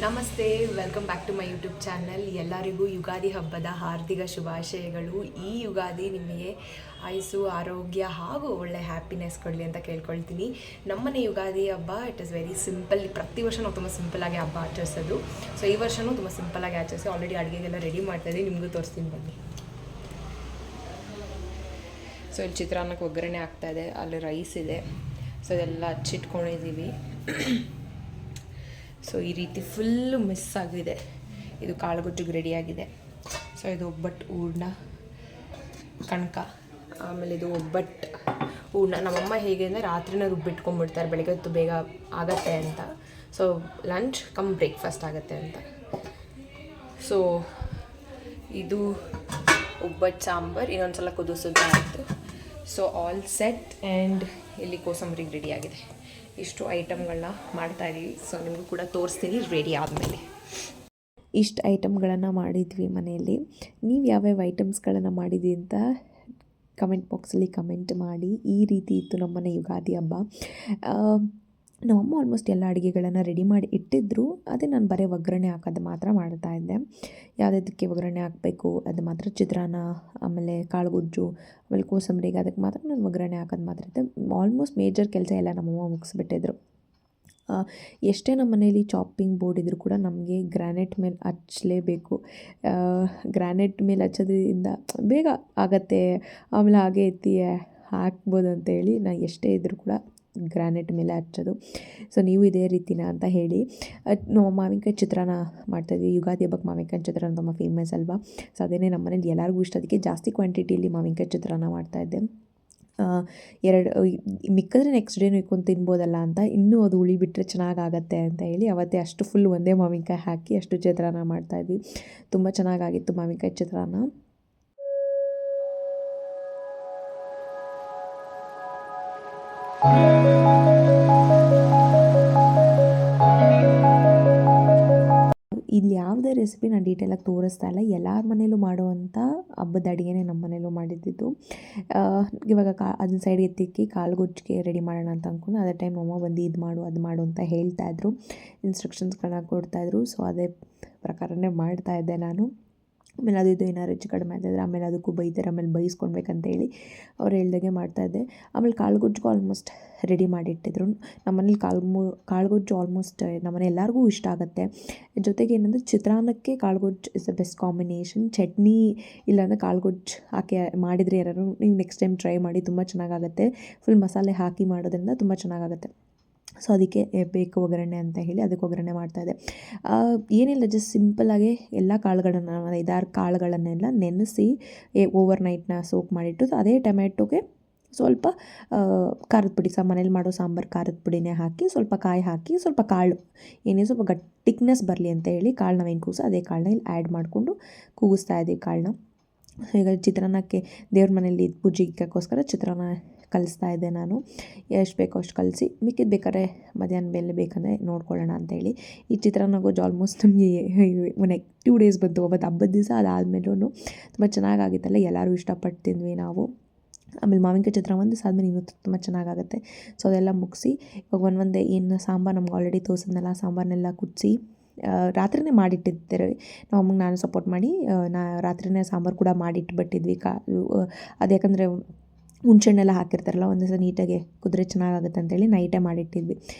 ನಮಸ್ತೆ, welcome back to my YouTube channel. ಎಲ್ಲರಿಗೂ ಯುಗಾದಿ ಹಬ್ಬದ ಹಾರ್ದಿಕ ಶುಭಾಶಯಗಳು. ಈ ಯುಗಾದಿ ನಿಮಗೆ ಆಯುಸ್ಸು, ಆರೋಗ್ಯ ಹಾಗೂ ಒಳ್ಳೆ ಹ್ಯಾಪಿನೆಸ್ ಕೊಡಲಿ ಅಂತ ಕೇಳ್ಕೊಳ್ತೀನಿ. ನಮ್ಮನೆ ಯುಗಾದಿ ಹಬ್ಬ ಇಟ್ ಇಸ್ ವೆರಿ ಸಿಂಪಲ್. ಪ್ರತಿ ವರ್ಷ ನಾವು ತುಂಬ ಸಿಂಪಲ್ಲಾಗಿ ಹಬ್ಬ ಆಚರಿಸೋದು. ಸೊ ಈ ವರ್ಷವೂ ತುಂಬ ಸಿಂಪಲ್ಲಾಗಿ ಆಚರಿಸಿ ಆಲ್ರೆಡಿ ಅಡುಗೆಗೆಲ್ಲ ರೆಡಿ ಮಾಡ್ತಾಯಿದ್ದೀನಿ. ನಿಮಗೂ ತೋರಿಸ್ತೀನಿ ಬನ್ನಿ. ಸೊ ಇಲ್ಲಿ ಚಿತ್ರಾನ್ನಕ್ಕೆ ಒಗ್ಗರಣೆ ಆಗ್ತಾಯಿದೆ, ಅಲ್ಲಿ ರೈಸ್ ಇದೆ. ಸೊ ಇದೆಲ್ಲ ಹಚ್ಚಿಟ್ಕೊಂಡಿದ್ದೀವಿ. ಸೊ ಈ ರೀತಿ ಫುಲ್ಲು ಮಿಸ್ ಆಗಿದೆ. ಇದು ಕಾಳುಗೊಜ್ಜಿಗೆ ರೆಡಿಯಾಗಿದೆ. ಸೊ ಇದು ಒಬ್ಬಟ್ಟು ಹೂರ್ಣ, ಕಣಕ, ಆಮೇಲೆ ಇದು ಒಬ್ಬಟ್ಟು ಹೂರ್ಣ. ನಮ್ಮಮ್ಮ ಹೇಗೆ ಅಂದರೆ ರಾತ್ರಿನ ರುಬ್ಬಿಟ್ಕೊಂಡ್ಬಿಡ್ತಾರೆ, ಬೆಳಗ್ಗೆ ಹೊತ್ತು ಬೇಗ ಆಗತ್ತೆ ಅಂತ. ಸೊ ಲಂಚ್ ಕಮ್ ಬ್ರೇಕ್ಫಾಸ್ಟ್ ಆಗುತ್ತೆ ಅಂತ. ಸೊ ಇದು ಒಬ್ಬಟ್ಟು ಸಾಂಬಾರು ಇನ್ನೊಂದು ಸಲ ಕುದಿಸಿದ್ರೆ ಆಯಿತು. So all set. ಆ್ಯಂಡ್ ಇಲ್ಲಿ ಕೋಸಂಬರಿಗೆ ರೆಡಿಯಾಗಿದೆ. ಇಷ್ಟು ಐಟಮ್ಗಳನ್ನ ಮಾಡ್ತಾಯಿದ್ದೀವಿ. ಸೊ ನಿಮಗೂ ಕೂಡ ತೋರಿಸ್ತೀನಿ ರೆಡಿ ಆದಮೇಲೆ. ಇಷ್ಟು ಐಟಮ್ಗಳನ್ನು ಮಾಡಿದ್ವಿ ಮನೆಯಲ್ಲಿ. ನೀವು ಯಾವ್ಯಾವ ಐಟಮ್ಸ್ಗಳನ್ನು ಮಾಡಿದ್ವಿ ಅಂತ ಕಮೆಂಟ್ ಬಾಕ್ಸಲ್ಲಿ ಕಮೆಂಟ್ ಮಾಡಿ. ಈ ರೀತಿ ಇತ್ತು ನಮ್ಮನೆ ಯುಗಾದಿ ಹಬ್ಬ. ನಮ್ಮಮ್ಮ ಆಲ್ಮೋಸ್ಟ್ ಎಲ್ಲ ಅಡುಗೆಗಳನ್ನು ರೆಡಿ ಮಾಡಿ ಇಟ್ಟಿದ್ದರು. ಅದೇ ನಾನು ಬರೀ ಒಗ್ಗರಣೆ ಹಾಕೋದು ಮಾತ್ರ ಮಾಡ್ತಾಯಿದ್ದೆ. ಯಾವುದಕ್ಕೆ ಒಗ್ಗರಣೆ ಹಾಕಬೇಕು ಅದು ಮಾತ್ರ, ಚಿತ್ರಾನ್ನ, ಆಮೇಲೆ ಕಾಳುಗೊಜ್ಜು, ಆಮೇಲೆ ಕೋಸಂಬರಿಗೆ ಅದಕ್ಕೆ ಮಾತ್ರ ನಾನು ಒಗ್ಗರಣೆ ಹಾಕೋದು ಮಾತ್ರ ಇದ್ದೆ. ಆಲ್ಮೋಸ್ಟ್ ಮೇಜರ್ ಕೆಲಸ ಎಲ್ಲ ನಮ್ಮಮ್ಮ ಮುಗಿಸ್ಬಿಟ್ಟಿದ್ರು. ಎಷ್ಟೇ ನಮ್ಮ ಮನೇಲಿ ಚಾಪಿಂಗ್ ಬೋರ್ಡ್ ಇದ್ದರೂ ಕೂಡ ನಮಗೆ ಗ್ರಾನೈಟ್ ಮೇಲೆ ಹಚ್ಚಲೇಬೇಕು. ಗ್ರಾನೈಟ್ ಮೇಲೆ ಹಚ್ಚೋದ್ರಿಂದ ಬೇಗ ಆಗತ್ತೆ, ಆಮೇಲೆ ಹಾಗೆ ಎತ್ತಿ ಹಾಕ್ಬೋದು ಅಂತೇಳಿ ನಾನು ಎಷ್ಟೇ ಇದ್ದರೂ ಕೂಡ ಗ್ರಾನೈಟ್ ಮೇಲೆ ಹಚ್ಚೋದು. ಸೊ ನೀವು ಇದೇ ರೀತಿನ ಅಂತ ಹೇಳಿ. ನಾವು ಮಾವಿನಕಾಯಿ ಚಿತ್ರಾನ್ನ ಮಾಡ್ತಾಯಿದ್ವಿ. ಯುಗಾದಿ ಹಬ್ಬಕ್ಕೆ ಮಾವಿನಕಾಯಿ ಚಿತ್ರಾನ್ನ ತುಂಬ ಫೇಮಸ್ ಅಲ್ವಾ. ಸೊ ಅದೇನೇ ನಮ್ಮ ಮನೇಲಿ ಎಲ್ಲರಿಗೂ ಇಷ್ಟ. ಅದಕ್ಕೆ ಜಾಸ್ತಿ ಕ್ವಾಂಟಿಟಿಯಲ್ಲಿ ಮಾವಿನಕಾಯಿ ಚಿತ್ರಾನ್ನ ಮಾಡ್ತಾಯಿದ್ದೆ. ಎರಡು ಮಿಕ್ಕಿದ್ರೆ ನೆಕ್ಸ್ಟ್ ಡೇನೂ ಇಟ್ಕೊಂಡು ತಿನ್ಬೋದಲ್ಲ ಅಂತ, ಇನ್ನೂ ಅದು ಉಳಿ ಬಿಟ್ಟರೆ ಚೆನ್ನಾಗಾಗತ್ತೆ ಅಂತ ಹೇಳಿ ಅವತ್ತೇ ಅಷ್ಟು ಫುಲ್ ಒಂದೇ ಮಾವಿನಕಾಯಿ ಹಾಕಿ ಅಷ್ಟು ಚಿತ್ರಾನ್ನ ಮಾಡ್ತಾಯಿದ್ವಿ. ತುಂಬ ಚೆನ್ನಾಗಾಗಿತ್ತು ಮಾವಿನಕಾಯಿ ಚಿತ್ರಾನ್ನ. ಇಲ್ಲಿ ಯಾವುದೇ ರೆಸಿಪಿ ನಾನು ಡೀಟೇಲಾಗಿ ತೋರಿಸ್ತಾ ಇಲ್ಲ. ಎಲ್ಲರ ಮನೇಲೂ ಮಾಡುವಂಥ ಹಬ್ಬದ ಅಡುಗೆನೇ ನಮ್ಮ ಮನೇಲೂ ಮಾಡಿದ್ದಿದ್ದು. ಇವಾಗ ಅದನ್ನ ಸೈಡ್ ಎತ್ತಿಕ್ಕಿ ಕಾಳುಗೊಜ್ಜಿಗೆ ರೆಡಿ ಮಾಡೋಣ ಅಂತ ಅಂದ್ಕೊಂಡು ಅದೇ ಟೈಮ್ ಅಮ್ಮ ಬಂದು ಇದು ಮಾಡು ಅದು ಮಾಡು ಅಂತ ಹೇಳ್ತಾಯಿದ್ರು, ಇನ್ಸ್ಟ್ರಕ್ಷನ್ಸ್ಗಳನ್ನ ಕೊಡ್ತಾಯಿದ್ರು. ಸೊ ಅದೇ ಪ್ರಕಾರನೇ ಮಾಡ್ತಾಯಿದ್ದೆ ನಾನು. ಆಮೇಲೆ ಅದು ಇದು ಏನಾದ್ರು ಹೆಚ್ಚು ಕಡಿಮೆ ಆಗ್ತಾಯಿದ್ರೆ ಆಮೇಲೆ ಅದಕ್ಕೂ ಬೈತಾರೆ, ಆಮೇಲೆ ಬೈಸ್ಕೊಳ್ಬೇಕಂತೇಳಿ ಅವ್ರು ಹೇಳ್ದಾಗೆ ಮಾಡ್ತಾಯಿದ್ದೆ. ಆಮೇಲೆ ಕಾಳುಗೊಜ್ಜಿಗೂ ಆಲ್ಮೋಸ್ಟ್ ರೆಡಿ ಮಾಡಿಟ್ಟಿದ್ರು. ನಮ್ಮನೇಲಿ ಕಾಳುಗೊಜ್ಜು ಆಲ್ಮೋಸ್ಟ್ ನಮ್ಮನೆ ಎಲ್ಲರಿಗೂ ಇಷ್ಟ ಆಗುತ್ತೆ. ಜೊತೆಗೆ ಏನಂದರೆ ಚಿತ್ರಾನ್ನಕ್ಕೆ ಕಾಳುಗೊಜ್ಜು ಇಸ್ ದ ಬೆಸ್ಟ್ ಕಾಂಬಿನೇಷನ್. ಚಟ್ನಿ ಇಲ್ಲಾಂದರೆ ಕಾಳುಗೊಜ್ಜು ಹಾಕಿ ಮಾಡಿದರೆ ಯಾರು ನೀವು ನೆಕ್ಸ್ಟ್ ಟೈಮ್ ಟ್ರೈ ಮಾಡಿ, ತುಂಬ ಚೆನ್ನಾಗಾಗುತ್ತೆ. ಫುಲ್ ಮಸಾಲೆ ಹಾಕಿ ಮಾಡೋದ್ರಿಂದ ತುಂಬ ಚೆನ್ನಾಗಾಗುತ್ತೆ. ಸೊ ಅದಕ್ಕೆ ಬೇಕು ಒಗ್ಗರಣೆ ಅಂತ ಹೇಳಿ ಅದಕ್ಕೆ ಒಗ್ಗರಣೆ ಮಾಡ್ತಾಯಿದ್ದೆ. ಏನಿಲ್ಲ, ಜಸ್ಟ್ ಸಿಂಪಲ್ಲಾಗಿ ಎಲ್ಲ ಕಾಳುಗಳನ್ನು 5-6 ಕಾಳುಗಳನ್ನೆಲ್ಲ ನೆನೆಸಿ ಓವರ್ ನೈಟ್ನ ಸೋಕ್ ಮಾಡಿಟ್ಟು ಅದೇ ಟೊಮೆಟೊಗೆ ಸ್ವಲ್ಪ ಖಾರದ ಪುಡಿ, ಮನೇಲಿ ಮಾಡೋ ಸಾಂಬಾರು ಖಾರದ ಪುಡಿನೇ ಹಾಕಿ ಸ್ವಲ್ಪ ಕಾಯಿ ಹಾಕಿ ಸ್ವಲ್ಪ ಕಾಳು ಏನೇ ಸ್ವಲ್ಪ ತಿಕ್ನೆಸ್ ಬರಲಿ ಅಂತ ಹೇಳಿ ಕಾಳು ನಾವೇನು ಕೂಸು ಅದೇ ಕಾಳನ್ನ ಇಲ್ಲಿ ಆ್ಯಡ್ ಮಾಡಿಕೊಂಡು ಕೂಗಿಸ್ತಾ ಇದ್ದೀವಿ ಕಾಳನ್ನ. ಈಗ ಚಿತ್ರಾನ್ನಕ್ಕೆ ದೇವ್ರ ಮನೇಲಿ ಪೂಜೆಗೋಸ್ಕರ ಚಿತ್ರಾನ್ನ ಕಲಿಸ್ತಾ ಇದ್ದೆ ನಾನು. ಎಷ್ಟು ಬೇಕೋ ಅಷ್ಟು ಕಲಿಸಿ ಮಿಕ್ಕಿದ್ದು ಬೇಕಾದ್ರೆ ಮಧ್ಯಾಹ್ನ ಮೇಲೆ ಬೇಕಂದರೆ ನೋಡ್ಕೊಳ್ಳೋಣ ಅಂತೇಳಿ. ಈ ಚಿತ್ರಾನ್ನ ಗೊಜ್ಜು ಆಲ್ಮೋಸ್ಟ್ ನಮಗೆ 2 ಡೇಸ್ ಬಂತು. ಹಬ್ಬದ ದಿವಸ ಅದಾದಮೇಲೂ ತುಂಬ ಚೆನ್ನಾಗಾಗಿತ್ತಲ್ಲ, ಎಲ್ಲರೂ ಇಷ್ಟಪಟ್ಟು ತಿಂದ್ವಿ ನಾವು. ಆಮೇಲೆ ಮಾವಿನಕಾಯಿ ಚಿತ್ರಾನ್ನ ಒಂದು ದಿವಸ ಆದಮೇಲೆ ಇನ್ನೂ ತುಂಬ ಚೆನ್ನಾಗಾಗುತ್ತೆ. ಸೊ ಅದೆಲ್ಲ ಮುಗಿಸಿ ಇವಾಗ ಒಂದೊಂದೇ ಏನು ಸಾಂಬಾರು ನಮ್ಗೆ ಆಲ್ರೆಡಿ ತೋರಿಸಿದ್ನಲ್ಲ, ಸಾಂಬಾರನ್ನೆಲ್ಲ ಕುದಿಸಿ ರಾತ್ರಿಯೇ ಮಾಡಿಟ್ಟಿರ್ತಾರೆ. ನಮ್ಮ ಅಮ್ಮಗೆ ನಾನು ಸಪೋರ್ಟ್ ಮಾಡಿ ರಾತ್ರಿಯೇ ಸಾಂಬಾರು ಕೂಡ ಮಾಡಿಟ್ಬಿಟ್ಟಿದ್ವಿ. ಅದು ಯಾಕಂದರೆ ಹುಣ್ಸೆಹಣ್ಣೆಲ್ಲ ಹಾಕಿರ್ತಾರಲ್ಲ, ಒಂದು ದಿವಸ ನೀಟಾಗಿ ಕುದ್ರೆ ಚೆನ್ನಾಗಾಗುತ್ತೆ ಅಂತೇಳಿ ನೈಟೇ ಮಾಡಿಟ್ಟಿದ್ವಿ.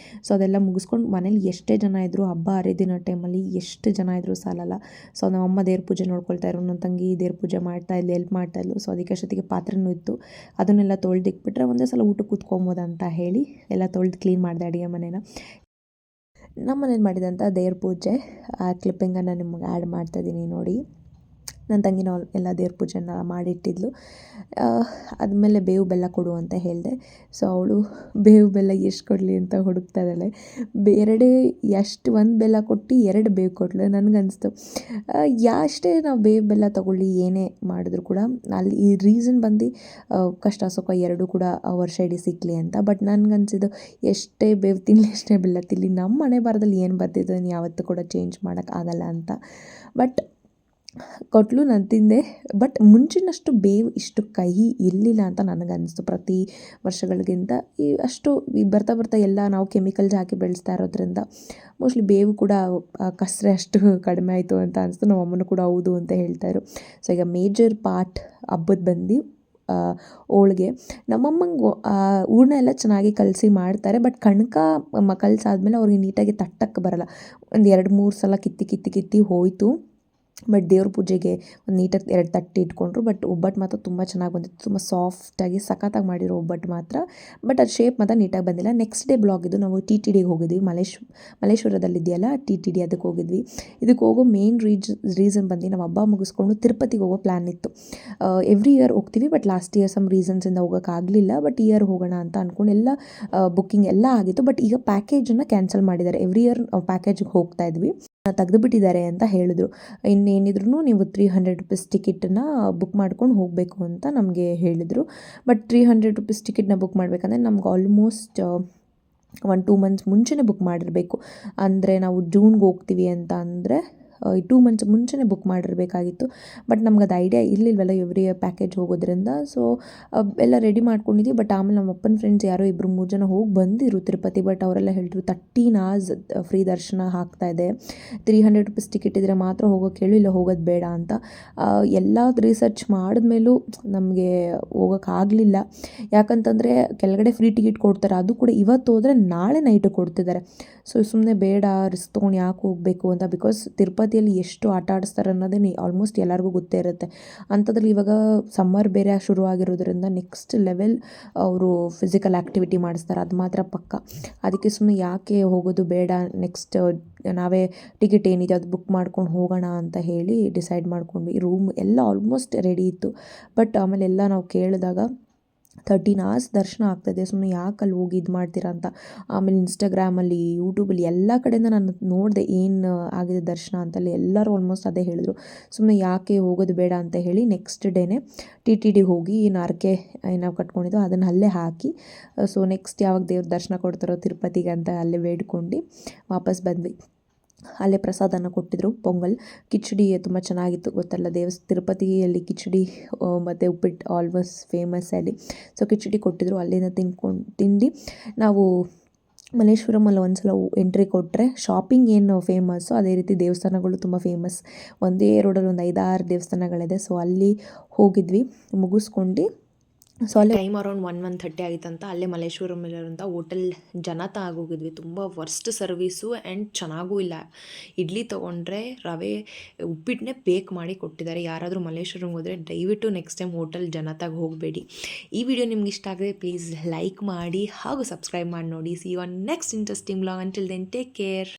ಸೊ ಅದೆಲ್ಲ ಮುಗಿಸ್ಕೊಂಡು ಮನೇಲಿ ಎಷ್ಟೇ ಜನ ಇದ್ದರೂ ಹಬ್ಬ ಹರಿದಿನ ಟೈಮಲ್ಲಿ ಎಷ್ಟು ಜನ ಇದ್ದರೂ ಸಾಲಲ್ಲ. ಸೊ ನಮ್ಮಮ್ಮ ದೇವ್ರ ಪೂಜೆ ನೋಡ್ಕೊಳ್ತಾಯಿದ್ರು, ನನ್ನ ತಂಗಿ ದೇವ್ರ ಪೂಜೆ ಮಾಡ್ತಾಯಿದ್ಲು, ಹೆಲ್ಪ್ ಮಾಡ್ತಾಯಿದ್ಲು. ಸೊ ಅದಕ್ಕೆ ಅಷ್ಟೊತ್ತಿಗೆ ಪಾತ್ರೆನೂ ಇತ್ತು, ಅದನ್ನೆಲ್ಲ ತೊಳೆದಿಕ್ಬಿಟ್ರೆ ಒಂದೇ ಸಲ ಊಟಕ್ಕೆ ಕೂತ್ಕೊಬೋದು ಅಂತ ಹೇಳಿ ಎಲ್ಲ ತೊಳೆದು ಕ್ಲೀನ್ ಮಾಡಿದೆ ಅಡುಗೆ ಮನೇನ. ನಮ್ಮ ಮನೇಲಿ ಮಾಡಿದಂಥ ದೇವ್ರ ಪೂಜೆ ಆ ಕ್ಲಿಪ್ಪಿಂಗನ್ನು ನಿಮ್ಗೆ ಆ್ಯಡ್ ಮಾಡ್ತಾಯಿದ್ದೀನಿ ನೋಡಿ. ನನ್ನ ತಂಗಿನ ಎಲ್ಲ ದೇವ್ರ ಪೂಜೆನ ಮಾಡಿಟ್ಟಿದ್ಲು. ಆದಮೇಲೆ ಬೇವು ಬೆಲ್ಲ ಕೊಡು ಅಂತ ಹೇಳಿದೆ. ಸೊ ಅವಳು ಬೇವು ಬೆಲ್ಲ ಎಷ್ಟು ಕೊಡಲಿ ಅಂತ ಹುಡುಕ್ತಾ ಇದ್ದಾಳೆ. ಎಷ್ಟು 1 ಬೆಲ್ಲ ಕೊಟ್ಟು 2 ಬೇವು ಕೊಟ್ಟಳು. ನನಗನ್ನಿಸ್ತು ಅಷ್ಟೇ ನಾವು ಬೇವು ಬೆಲ್ಲ ತೊಗೊಳ್ಳಿ ಏನೇ ಮಾಡಿದ್ರು ಕೂಡ ಅಲ್ಲಿ ಈ ರೀಸನ್ ಬಂದು ಕಷ್ಟ ಸುಖ ಎರಡೂ ಕೂಡ ವರ್ಷ ಇಡೀ ಸಿಕ್ಕಲಿ ಅಂತ. ಬಟ್ ನನಗನ್ಸಿದ್ದು ಎಷ್ಟೇ ಬೇವು ತಿನ್ನಲಿ ಎಷ್ಟೇ ಬೆಲ್ಲ ತಿನ್ನಲಿ ನಮ್ಮ ಹಣೆ ಬರಹದಲ್ಲಿ ಏನು ಬರ್ತಿದ್ದು ಯಾವತ್ತೂ ಕೂಡ ಚೇಂಜ್ ಮಾಡೋಕ್ಕಾಗಲ್ಲ ಅಂತ. ಬಟ್ ಕೊಟ್ಟಳು, ನಾನು ತಿಂದೆ. ಬಟ್ ಮುಂಚಿನಷ್ಟು ಬೇವು ಇಷ್ಟು ಕಹಿ ಇರಲಿಲ್ಲ ಅಂತ ನನಗನ್ನಿಸ್ತು. ಪ್ರತಿ ವರ್ಷಗಳಿಗಿಂತ ಅಷ್ಟು ಬರ್ತಾ ಬರ್ತಾ ಎಲ್ಲ ನಾವು ಕೆಮಿಕಲ್ಸ್ ಹಾಕಿ ಬೆಳೆಸ್ತಾ ಇರೋದ್ರಿಂದ ಮೋಸ್ಟ್ಲಿ ಬೇವು ಕೂಡ ಕಸರೆ ಅಷ್ಟು ಕಡಿಮೆ ಆಯಿತು ಅಂತ ಅನಿಸ್ತು. ನಮ್ಮ ಅಮ್ಮನೂ ಕೂಡ ಹೌದು ಅಂತ ಹೇಳ್ತಾಯಿದ್ರು. ಸೊ ಈಗ ಮೇಜರ್ ಪಾರ್ಟ್ ಹಬ್ಬದ ಬಂದು ಹೋಳ್ಗೆ. ನಮ್ಮಮ್ಮಂಗೆ ಹೂರ್ಣ ಎಲ್ಲ ಚೆನ್ನಾಗಿ ಕಲಸಿ ಮಾಡ್ತಾರೆ. ಬಟ್ ಕಣ್ಕ ಕಲಸಾದ್ಮೇಲೆ ಅವ್ರಿಗೆ ನೀಟಾಗಿ ತಟ್ಟಕ್ಕೆ ಬರಲ್ಲ. ಒಂದು 2-3 ಸಲ ಕಿತ್ತಿ ಹೋಯಿತು. ಬಟ್ ದೇವ್ರ ಪೂಜೆಗೆ ಒಂದು ನೀಟಾಗಿ 2 ತಟ್ಟೆ ಇಟ್ಕೊಂಡ್ರು. ಬಟ್ ಒಬ್ಬಟ್ಟು ಮಾತ್ರ ತುಂಬ ಚೆನ್ನಾಗಿ ಬಂದಿತ್ತು. ತುಂಬ ಸಾಫ್ಟಾಗಿ ಸಖತ್ತಾಗಿ ಮಾಡಿರೋ ಒಬ್ಬಟ್ಟು ಮಾತ್ರ. ಬಟ್ ಅದು ಶೇಪ್ ಮಾತ್ರ ನೀಟಾಗಿ ಬಂದಿಲ್ಲ. ನೆಕ್ಸ್ಟ್ ಡೇ ಬ್ಲಾಗ್ ಇದು. ನಾವು TTDಗೆ ಹೋಗಿದ್ವಿ. ಮಲ್ಲೇಶ್ವರದಲ್ಲಿದೆಯಲ್ಲ TTD, ಅದಕ್ಕೆ ಹೋಗಿದ್ವಿ. ಇದಕ್ಕೆ ಹೋಗೋ ಮೇನ್ ರೀಸನ್ ಬಂದು ನಾವು ಹಬ್ಬ ಮುಗಿಸ್ಕೊಂಡು ತಿರುಪತಿಗೆ ಹೋಗೋ ಪ್ಲ್ಯಾನ್ ಇತ್ತು. ಎವ್ರಿ ಇಯರ್ ಹೋಗ್ತೀವಿ, ಬಟ್ ಲಾಸ್ಟ್ ಇಯರ್ ಸಮ್ ರೀಸನ್ಸಿಂದ ಹೋಗೋಕ್ಕಾಗಲಿಲ್ಲ. ಬಟ್ ಈ ಇಯರ್ ಹೋಗೋಣ ಅಂತ ಅಂದ್ಕೊಂಡು ಎಲ್ಲ ಬುಕ್ಕಿಂಗ್ ಎಲ್ಲ ಆಗಿತ್ತು. ಬಟ್ ಈಗ ಪ್ಯಾಕೇಜನ್ನು ಕ್ಯಾನ್ಸಲ್ ಮಾಡಿದ್ದಾರೆ. ಎವ್ರಿ ಇಯರ್ ಪ್ಯಾಕೇಜ್ಗೆ ಹೋಗ್ತಾ ಇದ್ವಿ, ತೆಗೆದುಬಿಟ್ಟಿದ್ದಾರೆ ಅಂತ ಹೇಳಿದ್ರು. ಇನ್ನೇನಿದ್ರು ನೀವು 300 ರುಪೀಸ್ ಟಿಕೆಟನ್ನು ಬುಕ್ ಮಾಡ್ಕೊಂಡು ಹೋಗಬೇಕು ಅಂತ ನಮಗೆ ಹೇಳಿದರು. ಬಟ್ 300 ರುಪೀಸ್ ಟಿಕೆಟ್ನ ಬುಕ್ ಮಾಡಬೇಕಂದ್ರೆ ನಮ್ಗೆ ಆಲ್ಮೋಸ್ಟ್ 1-2 ಮಂತ್ಸ್ ಮುಂಚೆನೇ ಬುಕ್ ಮಾಡಿರಬೇಕು. ಅಂದರೆ ನಾವು ಜೂನ್ಗೆ ಹೋಗ್ತೀವಿ ಅಂತ ಅಂದರೆ 2 ಮಂತ್ಸ್ ಮುಂಚೆನೇ ಬುಕ್ ಮಾಡಿರಬೇಕಾಗಿತ್ತು. ಬಟ್ ನಮ್ಗೆ ಅದು ಐಡಿಯಾ ಇರಲಿಲ್ವಲ್ಲ ಎವ್ರಿ ಪ್ಯಾಕೇಜ್ ಹೋಗೋದ್ರಿಂದ. ಸೊ ಎಲ್ಲ ರೆಡಿ ಮಾಡ್ಕೊಂಡಿದ್ವಿ. ಬಟ್ ಆಮೇಲೆ ನಮ್ಮ ಅಪ್ಪನ ಫ್ರೆಂಡ್ಸ್ ಯಾರೋ 2-3 ಜನ ಹೋಗಿ ಬಂದಿರು ತಿರುಪತಿ. ಬಟ್ ಅವರೆಲ್ಲ ಹೇಳಿದ್ರು 13 hours ಫ್ರೀ ದರ್ಶನ ಆಗ್ತಾಯಿದೆ, 300 ರುಪೀಸ್ ಟಿಕೆಟ್ ಇದ್ದರೆ ಮಾತ್ರ ಹೋಗೋಕ್ಕೆ ಹೇಳು, ಇಲ್ಲ ಹೋಗೋದು ಬೇಡ ಅಂತ. ಎಲ್ಲ ರಿಸರ್ಚ್ ಮಾಡಿದ್ಮೇಲೂ ನಮಗೆ ಹೋಗೋಕ್ಕಾಗಲಿಲ್ಲ. ಯಾಕಂತಂದರೆ ಕೆಳಗಡೆ ಫ್ರೀ ಟಿಕೆಟ್ ಕೊಡ್ತಾರೆ, ಅದು ಕೂಡ ಇವತ್ತು ಹೋದರೆ ನಾಳೆ ನೈಟು ಕೊಡ್ತಿದ್ದಾರೆ. ಸೊ ಸುಮ್ಮನೆ ಬೇಡ, ರಿಸ್ಕ್ ತೊಗೊಂಡು ಯಾಕೆ ಹೋಗಬೇಕು ಅಂತ. ಬಿಕಾಸ್ ತಿರುಪತಿಯಲ್ಲಿ ಎಷ್ಟು ಆಟ ಆಡಿಸ್ತಾರೆ ಅನ್ನೋದೇ ಆಲ್ಮೋಸ್ಟ್ ಎಲ್ಲರಿಗೂ ಗೊತ್ತೇ ಇರುತ್ತೆ. ಅಂಥದ್ರಲ್ಲಿ ಇವಾಗ ಸಮ್ಮರ್ ಬೇರೆ ಶುರು ಆಗಿರೋದ್ರಿಂದ ನೆಕ್ಸ್ಟ್ ಲೆವೆಲ್ ಅವರು ಫಿಸಿಕಲ್ ಆ್ಯಕ್ಟಿವಿಟಿ ಮಾಡಿಸ್ತಾರೆ, ಅದು ಮಾತ್ರ ಪಕ್ಕ. ಅದಕ್ಕೆ ಸುಮ್ಮನೆ ಯಾಕೆ ಹೋಗೋದು ಬೇಡ, ನೆಕ್ಸ್ಟ್ ನಾವೇ ಟಿಕೆಟ್ ಏನಿದೆ ಅದು ಬುಕ್ ಮಾಡ್ಕೊಂಡು ಹೋಗೋಣ ಅಂತ ಹೇಳಿ ಡಿಸೈಡ್ ಮಾಡ್ಕೊಂಡ್ವಿ. ರೂಮ್ ಎಲ್ಲ ಆಲ್ಮೋಸ್ಟ್ ರೆಡಿ ಇತ್ತು. ಬಟ್ ಆಮೇಲೆ ಎಲ್ಲ ನಾವು ಕೇಳಿದಾಗ 13 hours ದರ್ಶನ ಆಗ್ತದೆ, ಸುಮ್ಮನೆ ಯಾಕೆ ಅಲ್ಲಿ ಹೋಗಿ ಇದು ಮಾಡ್ತೀರಾ ಅಂತ. ಆಮೇಲೆ ಇನ್ಸ್ಟಾಗ್ರಾಮಲ್ಲಿ, ಯೂಟ್ಯೂಬಲ್ಲಿ ಎಲ್ಲ ಕಡೆಯಿಂದ ನಾನು ನೋಡಿದೆ ಏನು ಆಗಿದೆ ದರ್ಶನ ಅಂತಲ್ಲಿ. ಎಲ್ಲರೂ ಆಲ್ಮೋಸ್ಟ್ ಅದೇ ಹೇಳಿದ್ರು, ಸುಮ್ಮನೆ ಯಾಕೆ ಹೋಗೋದು ಬೇಡ ಅಂತ ಹೇಳಿ ನೆಕ್ಸ್ಟ್ ಡೇನೇ TTDಗೆ ಹೋಗಿ ಹರಕೆ ನಾವು ಕಟ್ಕೊಂಡಿದ್ದೋ ಅದನ್ನು ಅಲ್ಲೇ ಹಾಕಿ, ಸೊ ನೆಕ್ಸ್ಟ್ ಯಾವಾಗ ದೇವ್ರ ದರ್ಶನ ಕೊಡ್ತಾರೋ ತಿರುಪತಿಗೆ ಅಂತ ಅಲ್ಲೇ ಬೇಡ್ಕೊಂಡು ವಾಪಸ್ ಬಂದ್ವಿ. ಅಲ್ಲೇ ಪ್ರಸಾದನ ಕೊಟ್ಟಿದ್ದರು, ಪೊಂಗಲ್, ಕಿಚಡಿ ತುಂಬ ಚೆನ್ನಾಗಿತ್ತು. ಗೊತ್ತಲ್ಲ ತಿರುಪತಿಯಲ್ಲಿ ಕಿಚಡಿ ಮತ್ತು ಉಪ್ಪಿಟ್ಟು ಆಲ್ಮೋಸ್ಟ್ ಫೇಮಸ್ ಅಲ್ಲಿ. ಸೊ ಕಿಚಡಿ ಕೊಟ್ಟಿದ್ದರು, ಅಲ್ಲಿಂದ ತಿಂದು ನಾವು ಮಲ್ಲೇಶ್ವರಮಲ್ಲಿ ಒಂದ್ಸಲ ಎಂಟ್ರಿ ಕೊಟ್ಟರೆ ಶಾಪಿಂಗ್ ಏನು ಫೇಮಸ್ಸು ಅದೇ ರೀತಿ ದೇವಸ್ಥಾನಗಳು ತುಂಬ ಫೇಮಸ್. ಒಂದೇ ರೋಡಲ್ಲಿ ಒಂದು 5-6 ದೇವಸ್ಥಾನಗಳಿದೆ. ಸೊ ಅಲ್ಲಿ ಹೋಗಿದ್ವಿ ಮುಗಿಸ್ಕೊಂಡು. ಸೊ ಅಲ್ಲೇ ಟೈಮ್ ಅರೌಂಡ್ 1-1:30 ಆಗಿತ್ತಂತ ಅಲ್ಲೇ ಮಲ್ಲೇಶ್ವರಮಲ್ಲಿರುವಂಥ ಹೋಟೆಲ್ ಜನತಾ ಆಗೋಗಿದ್ವಿ. ತುಂಬ ವರ್ಸ್ಟ್ ಸರ್ವೀಸು ಆ್ಯಂಡ್ ಚೆನ್ನಾಗೂ ಇಲ್ಲ. ಇಡ್ಲಿ ತೊಗೊಂಡ್ರೆ ರವೆ ಉಪ್ಪಿಟ್ಟನ್ನೇ ಬೇಕ್ ಮಾಡಿ ಕೊಟ್ಟಿದ್ದಾರೆ. ಯಾರಾದರೂ ಮಲ್ಲೇಶ್ವರಂಗೆ ಹೋದರೆ ದಯವಿಟ್ಟು ನೆಕ್ಸ್ಟ್ ಟೈಮ್ ಹೋಟೆಲ್ ಜನತಾಗೆ ಹೋಗಬೇಡಿ. ಈ ವಿಡಿಯೋ ನಿಮ್ಗೆ ಇಷ್ಟ ಆದರೆ ಪ್ಲೀಸ್ ಲೈಕ್ ಮಾಡಿ ಹಾಗೂ ಸಬ್ಸ್ಕ್ರೈಬ್ ಮಾಡಿ ನೋಡಿ. See you on next interesting vlog. Until then take care.